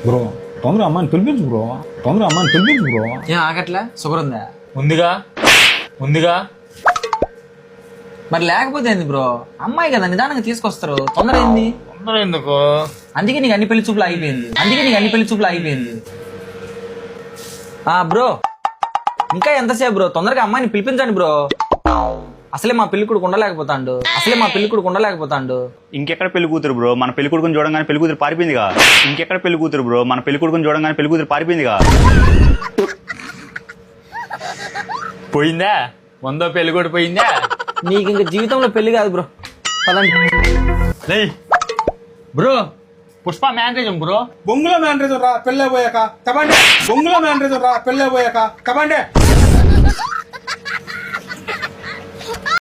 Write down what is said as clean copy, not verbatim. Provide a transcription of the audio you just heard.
Bro తొందర అమ్మాయిని పిలిపించు bro. ఏం ఆగట్లే? షుగర్ ఉందా? ఉందిగా మరి లేకపోతే ఏంది బ్రో? అమ్మాయి కదా, నిదానంగా తీసుకొస్తారు. తొందర ఏంది? తొందర ఎందుకు? అందుకే నీకు అన్ని పెళ్లి చూపులు అయిపోయింది. బ్రో ఇంకా ఎంతసేపు బ్రో? తొందరగా అమ్మాయిని పిలిపించండి బ్రో. అసలే మా పెళ్లి కొడుకు ఉండలేకపోతాండు. ఇంకెక్కడ పెళ్లి కూతురు బ్రో? మన పెళ్లి కొడుకుని చూడంగానే పెళ్లి కూతురు పారిపోయిందిగా. పోయిందా? వందో పెళ్లి కూడా పోయిందా? నీకు ఇంక జీవితంలో పెళ్లి కాదు బ్రో. పదండి. Bro Pushpa marriage bro. బొంగుల మ్యారేజ్ రా పెళ్ళే పోయాక కబండే.